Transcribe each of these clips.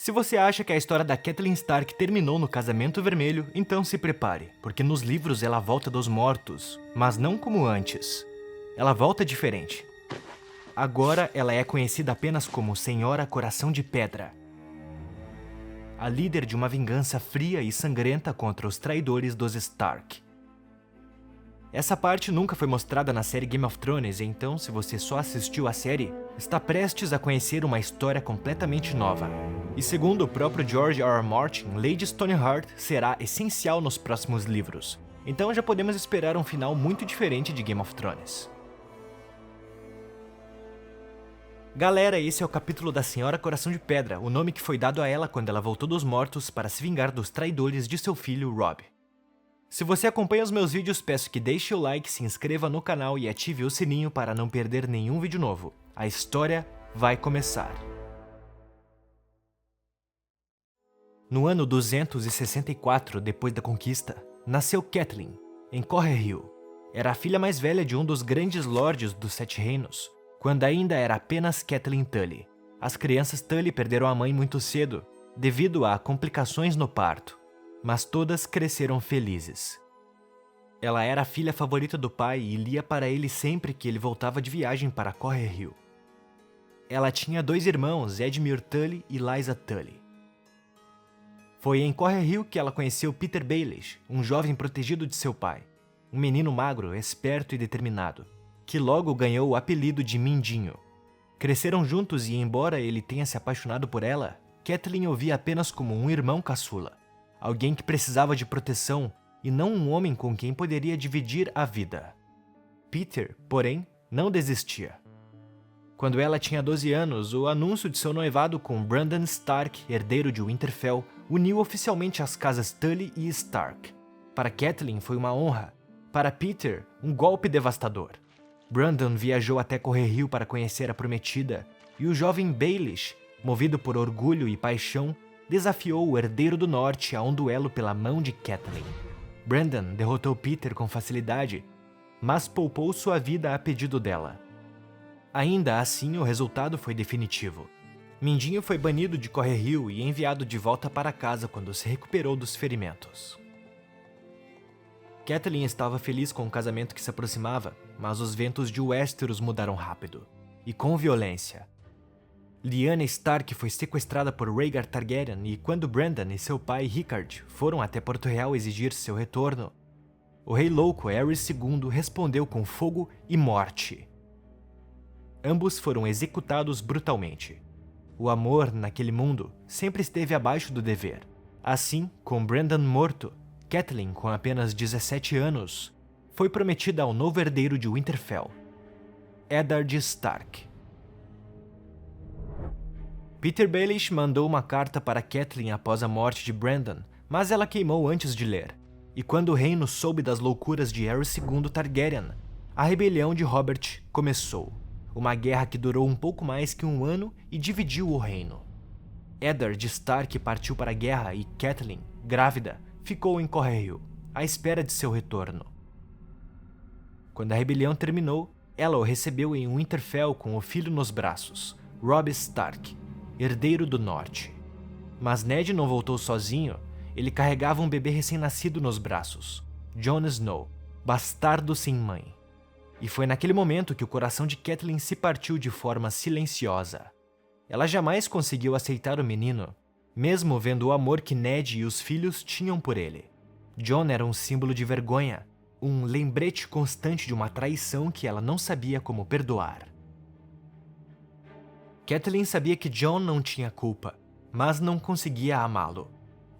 Se você acha que a história da Catelyn Stark terminou no Casamento Vermelho, então se prepare, porque nos livros ela volta dos mortos, mas não como antes. Ela volta diferente. Agora ela é conhecida apenas como Senhora Coração de Pedra, a líder de uma vingança fria e sangrenta contra os traidores dos Stark. Essa parte nunca foi mostrada na série Game of Thrones, então se você só assistiu a série, está prestes a conhecer uma história completamente nova. E segundo o próprio George R. R. Martin, Lady Stoneheart será essencial nos próximos livros. Então já podemos esperar um final muito diferente de Game of Thrones. Galera, esse é o capítulo da Senhora Coração de Pedra, o nome que foi dado a ela quando ela voltou dos mortos para se vingar dos traidores de seu filho Robb. Se você acompanha os meus vídeos, peço que deixe o like, se inscreva no canal e ative o sininho para não perder nenhum vídeo novo. A história vai começar. No ano 264 depois da conquista, nasceu Catelyn, em Correhill. Era a filha mais velha de um dos grandes lordes dos Sete Reinos, quando ainda era apenas Catelyn Tully. As crianças Tully perderam a mãe muito cedo, devido a complicações no parto, mas todas cresceram felizes. Ela era a filha favorita do pai e lia para ele sempre que ele voltava de viagem para Correhill. Ela tinha 2 irmãos, Edmure Tully e Lysa Tully. Foi em Correhill que ela conheceu Petyr Baelish, um jovem protegido de seu pai, um menino magro, esperto e determinado, que logo ganhou o apelido de Mindinho. Cresceram juntos e, embora ele tenha se apaixonado por ela, Catelyn o via apenas como um irmão caçula, alguém que precisava de proteção e não um homem com quem poderia dividir a vida. Petyr, porém, não desistia. Quando ela tinha 12 anos, o anúncio de seu noivado com Brandon Stark, herdeiro de Winterfell, uniu oficialmente as casas Tully e Stark. Para Catelyn foi uma honra, para Petyr, um golpe devastador. Brandon viajou até Correhill para conhecer a prometida, e o jovem Baelish, movido por orgulho e paixão, desafiou o Herdeiro do Norte a um duelo pela mão de Catelyn. Brandon derrotou Petyr com facilidade, mas poupou sua vida a pedido dela. Ainda assim, o resultado foi definitivo. Mindinho foi banido de Correhill e enviado de volta para casa quando se recuperou dos ferimentos. Catelyn estava feliz com o casamento que se aproximava, mas os ventos de Westeros mudaram rápido, e com violência. Lyanna Stark foi sequestrada por Rhaegar Targaryen e quando Brandon e seu pai Rickard foram até Porto Real exigir seu retorno, o Rei Louco Aerys II respondeu com fogo e morte. Ambos foram executados brutalmente. O amor, naquele mundo, sempre esteve abaixo do dever. Assim, com Brandon morto, Catelyn, com apenas 17 anos, foi prometida ao novo herdeiro de Winterfell, Eddard Stark. Petyr Baelish mandou uma carta para Catelyn após a morte de Brandon, mas ela queimou antes de ler. E quando o reino soube das loucuras de Aerys II Targaryen, a rebelião de Robert começou. Uma guerra que durou um pouco mais que 1 ano e dividiu o reino. Eddard Stark partiu para a guerra e Catelyn, grávida, ficou em Correhill, à espera de seu retorno. Quando a rebelião terminou, ela o recebeu em Winterfell com o filho nos braços, Robb Stark, herdeiro do norte. Mas Ned não voltou sozinho, ele carregava um bebê recém-nascido nos braços, Jon Snow, bastardo sem mãe. E foi naquele momento que o coração de Catelyn se partiu de forma silenciosa. Ela jamais conseguiu aceitar o menino, mesmo vendo o amor que Ned e os filhos tinham por ele. Jon era um símbolo de vergonha, um lembrete constante de uma traição que ela não sabia como perdoar. Catelyn sabia que Jon não tinha culpa, mas não conseguia amá-lo,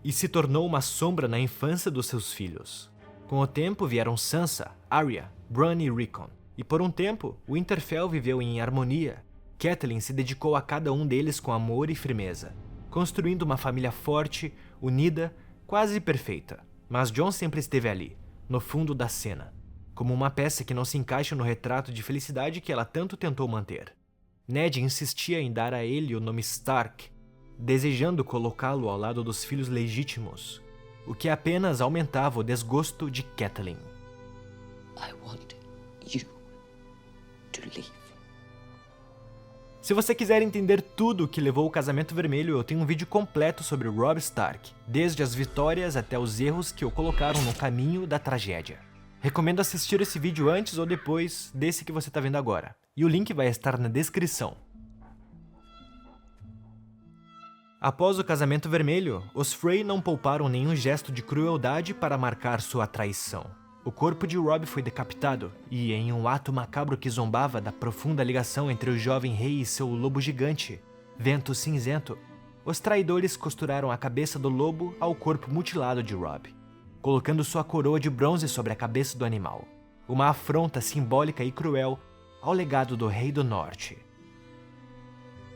e se tornou uma sombra na infância dos seus filhos. Com o tempo vieram Sansa, Arya, Bronn e Rickon, e por um tempo Winterfell viveu em harmonia. Catelyn se dedicou a cada um deles com amor e firmeza, construindo uma família forte, unida, quase perfeita. Mas Jon sempre esteve ali, no fundo da cena, como uma peça que não se encaixa no retrato de felicidade que ela tanto tentou manter. Ned insistia em dar a ele o nome Stark, desejando colocá-lo ao lado dos filhos legítimos, o que apenas aumentava o desgosto de Catelyn. I want you to leave. Se você quiser entender tudo o que levou o Casamento Vermelho, eu tenho um vídeo completo sobre Robb Stark, desde as vitórias até os erros que o colocaram no caminho da tragédia. Recomendo assistir esse vídeo antes ou depois desse que você está vendo agora, e o link vai estar na descrição. Após o Casamento Vermelho, os Frey não pouparam nenhum gesto de crueldade para marcar sua traição. O corpo de Robb foi decapitado, e em um ato macabro que zombava da profunda ligação entre o jovem rei e seu lobo gigante, Vento Cinzento, os traidores costuraram a cabeça do lobo ao corpo mutilado de Robb, colocando sua coroa de bronze sobre a cabeça do animal, uma afronta simbólica e cruel ao legado do Rei do Norte.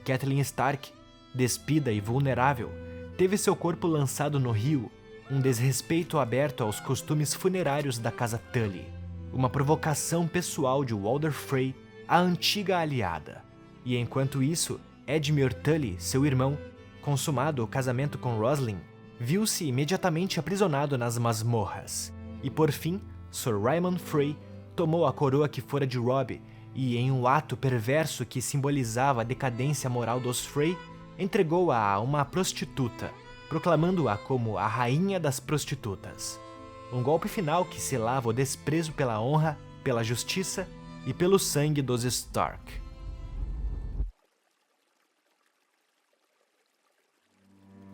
Catelyn Stark, despida e vulnerável, teve seu corpo lançado no rio, um desrespeito aberto aos costumes funerários da casa Tully, uma provocação pessoal de Walder Frey, a antiga aliada. E enquanto isso, Edmure Tully, seu irmão, consumado o casamento com Roslin, viu-se imediatamente aprisionado nas masmorras. E por fim, Sir Raymond Frey tomou a coroa que fora de Robb e, em um ato perverso que simbolizava a decadência moral dos Frey, entregou-a a uma prostituta, proclamando-a como a rainha das prostitutas. Um golpe final que selava o desprezo pela honra, pela justiça e pelo sangue dos Stark.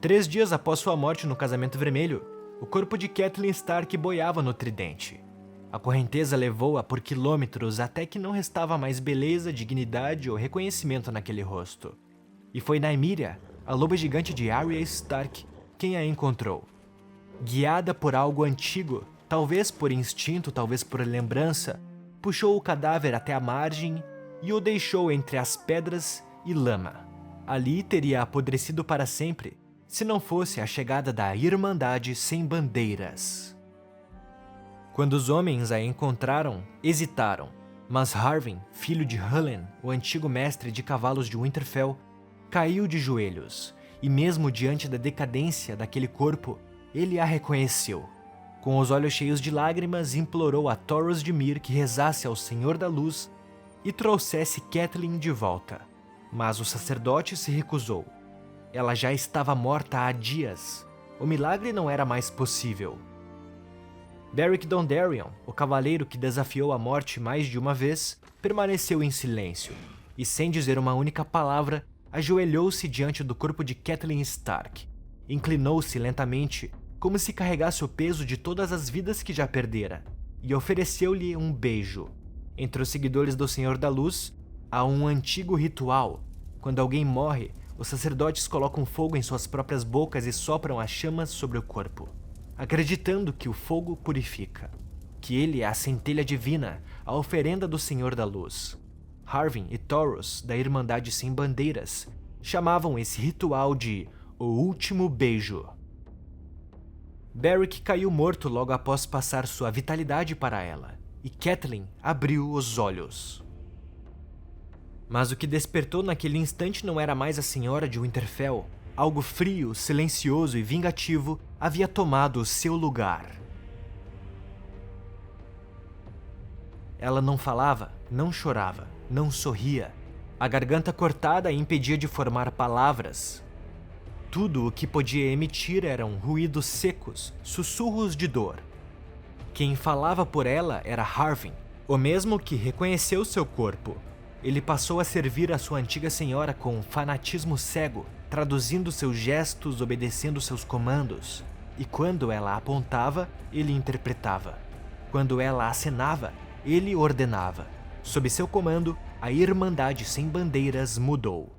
Três dias após sua morte no Casamento Vermelho, o corpo de Catelyn Stark boiava no tridente. A correnteza levou-a por quilômetros até que não restava mais beleza, dignidade ou reconhecimento naquele rosto. E foi Nymeria, a loba gigante de Arya Stark, quem a encontrou. Guiada por algo antigo, talvez por instinto, talvez por lembrança, puxou o cadáver até a margem e o deixou entre as pedras e lama. Ali teria apodrecido para sempre, se não fosse a chegada da Irmandade Sem Bandeiras. Quando os homens a encontraram, hesitaram, mas Harwin, filho de Hullen, o antigo mestre de cavalos de Winterfell, caiu de joelhos, e mesmo diante da decadência daquele corpo, ele a reconheceu. Com os olhos cheios de lágrimas, implorou a Thoros de Myr que rezasse ao Senhor da Luz e trouxesse Catelyn de volta. Mas o sacerdote se recusou. Ela já estava morta há dias. O milagre não era mais possível. Beric Dondarrion, o cavaleiro que desafiou a morte mais de uma vez, permaneceu em silêncio, e sem dizer uma única palavra, ajoelhou-se diante do corpo de Catelyn Stark. Inclinou-se lentamente, como se carregasse o peso de todas as vidas que já perdera, e ofereceu-lhe um beijo. Entre os seguidores do Senhor da Luz, há um antigo ritual. Quando alguém morre, os sacerdotes colocam fogo em suas próprias bocas e sopram as chamas sobre o corpo, acreditando que o fogo purifica, que ele é a centelha divina, a oferenda do Senhor da Luz. Harwin e Thoros, da Irmandade Sem Bandeiras, chamavam esse ritual de O Último Beijo. Beric caiu morto logo após passar sua vitalidade para ela, e Catelyn abriu os olhos. Mas o que despertou naquele instante não era mais a Senhora de Winterfell. Algo frio, silencioso e vingativo havia tomado seu lugar. Ela não falava, não chorava, não sorria. A garganta cortada a impedia de formar palavras. Tudo o que podia emitir eram ruídos secos, sussurros de dor. Quem falava por ela era Harwin, o mesmo que reconheceu seu corpo. Ele passou a servir a sua antiga senhora com um fanatismo cego, traduzindo seus gestos, obedecendo seus comandos. E quando ela apontava, ele interpretava. Quando ela acenava, ele ordenava. Sob seu comando, a Irmandade Sem Bandeiras mudou.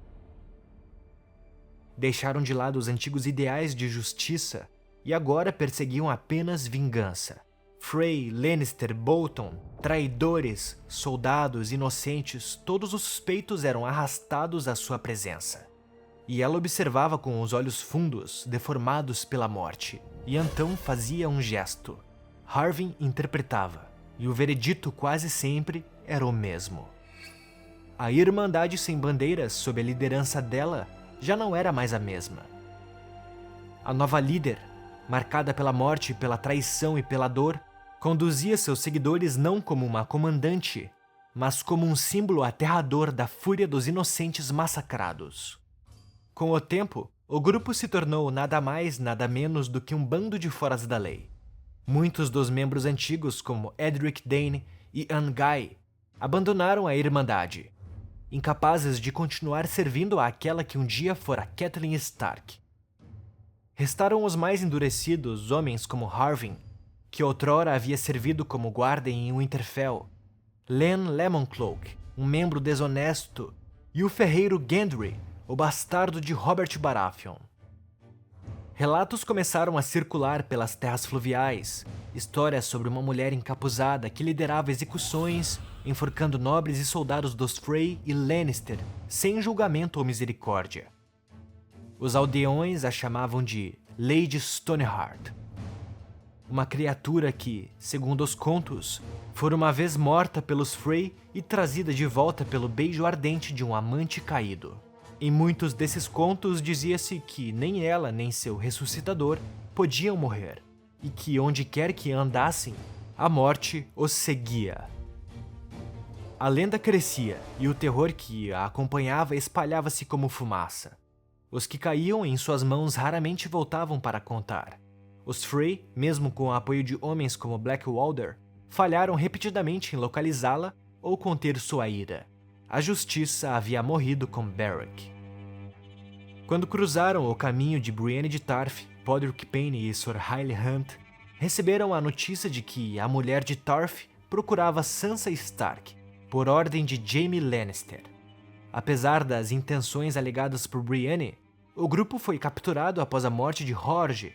Deixaram de lado os antigos ideais de justiça e agora perseguiam apenas vingança. Frey, Lannister, Bolton, traidores, soldados, inocentes, todos os suspeitos eram arrastados à sua presença. E ela observava com os olhos fundos, deformados pela morte, e então fazia um gesto. Harwin interpretava, e o veredito quase sempre era o mesmo. A Irmandade Sem Bandeiras, sob a liderança dela, já não era mais a mesma. A nova líder, marcada pela morte, pela traição e pela dor, conduzia seus seguidores não como uma comandante, mas como um símbolo aterrador da fúria dos inocentes massacrados. Com o tempo, o grupo se tornou nada mais, nada menos do que um bando de foras da lei. Muitos dos membros antigos, como Edric Dane e Anguy, abandonaram a Irmandade, incapazes de continuar servindo àquela que um dia fora Catelyn Stark. Restaram os mais endurecidos, homens como Harwin, que outrora havia servido como guarda em Winterfell, Len Lemoncloak, um membro desonesto, e o ferreiro Gendry, o bastardo de Robert Baratheon. Relatos começaram a circular pelas terras fluviais, histórias sobre uma mulher encapuzada que liderava execuções, enforcando nobres e soldados dos Frey e Lannister, sem julgamento ou misericórdia. Os aldeões a chamavam de Lady Stoneheart, uma criatura que, segundo os contos, fora uma vez morta pelos Frey e trazida de volta pelo beijo ardente de um amante caído. Em muitos desses contos dizia-se que nem ela nem seu ressuscitador podiam morrer, e que onde quer que andassem, a morte os seguia. A lenda crescia e o terror que a acompanhava espalhava-se como fumaça. Os que caíam em suas mãos raramente voltavam para contar. Os Frey, mesmo com o apoio de homens como Blackwalder, falharam repetidamente em localizá-la ou conter sua ira. A justiça havia morrido com Beric. Quando cruzaram o caminho de Brienne de Tarth, Podrick Payne e Sir Haile Hunt receberam a notícia de que a mulher de Tarth procurava Sansa Stark, por ordem de Jaime Lannister. Apesar das intenções alegadas por Brienne, o grupo foi capturado após a morte de Horge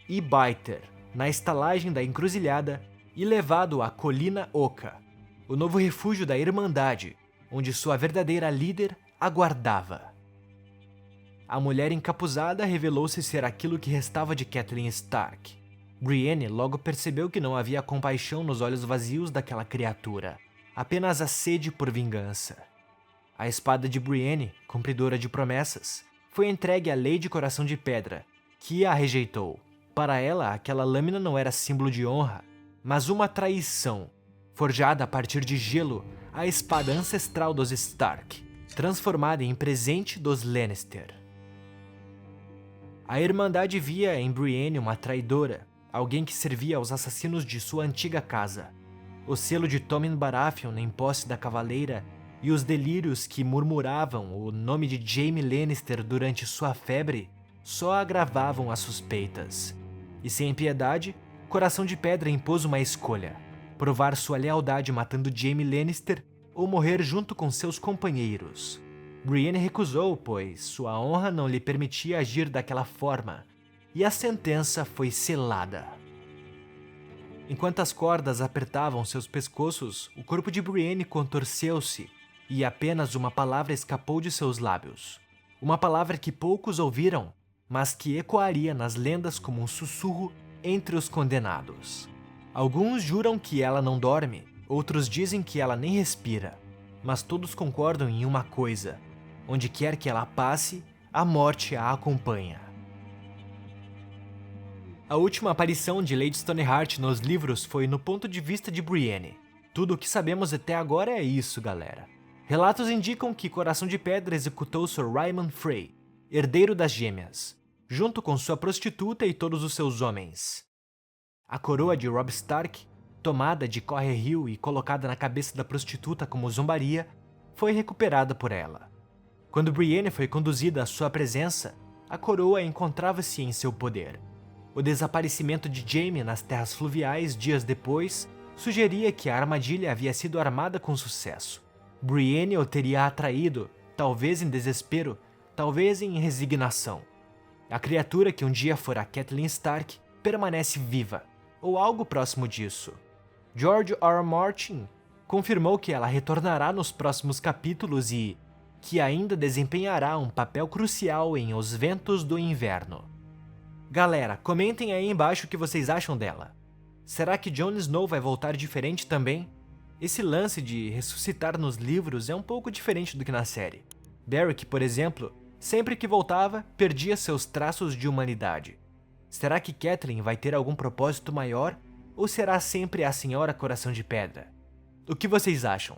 e Biter, na estalagem da Encruzilhada, e levado à Colina Oca, o novo refúgio da Irmandade, onde sua verdadeira líder aguardava. A mulher encapuzada revelou-se ser aquilo que restava de Catelyn Stark. Brienne logo percebeu que não havia compaixão nos olhos vazios daquela criatura, apenas a sede por vingança. A espada de Brienne, cumpridora de promessas, foi entregue à Lady Coração de Pedra, que a rejeitou. Para ela, aquela lâmina não era símbolo de honra, mas uma traição, forjada a partir de gelo, a espada ancestral dos Stark, transformada em presente dos Lannister. A Irmandade via em Brienne uma traidora, alguém que servia aos assassinos de sua antiga casa. O selo de Tommen Baratheon em posse da Cavaleira e os delírios que murmuravam o nome de Jaime Lannister durante sua febre só agravavam as suspeitas. E sem piedade, Coração de Pedra impôs uma escolha: provar sua lealdade matando Jaime Lannister ou morrer junto com seus companheiros. Brienne recusou, pois sua honra não lhe permitia agir daquela forma, e a sentença foi selada. Enquanto as cordas apertavam seus pescoços, o corpo de Brienne contorceu-se e apenas uma palavra escapou de seus lábios. Uma palavra que poucos ouviram, mas que ecoaria nas lendas como um sussurro entre os condenados. Alguns juram que ela não dorme, outros dizem que ela nem respira, mas todos concordam em uma coisa: onde quer que ela passe, a morte a acompanha. A última aparição de Lady Stoneheart nos livros foi no ponto de vista de Brienne. Tudo o que sabemos até agora é isso, galera. Relatos indicam que Coração de Pedra executou Sir Ryman Frey, herdeiro das Gêmeas, junto com sua prostituta e todos os seus homens. A coroa de Robb Stark, tomada de Corre Hill e colocada na cabeça da prostituta como zombaria, foi recuperada por ela. Quando Brienne foi conduzida à sua presença, a coroa encontrava-se em seu poder. O desaparecimento de Jaime nas terras fluviais dias depois sugeria que a armadilha havia sido armada com sucesso. Brienne o teria atraído, talvez em desespero, talvez em resignação. A criatura que um dia fora Catelyn Stark permanece viva, ou algo próximo disso. George R. R. Martin confirmou que ela retornará nos próximos capítulos e que ainda desempenhará um papel crucial em Os Ventos do Inverno. Galera, comentem aí embaixo o que vocês acham dela. Será que Jon Snow vai voltar diferente também? Esse lance de ressuscitar nos livros é um pouco diferente do que na série. Beric, por exemplo, sempre que voltava, perdia seus traços de humanidade. Será que Catelyn vai ter algum propósito maior? Ou será sempre a Senhora Coração de Pedra? O que vocês acham?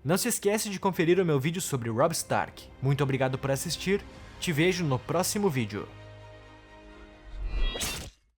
Não se esquece de conferir o meu vídeo sobre Robb Stark. Muito obrigado por assistir, te vejo no próximo vídeo.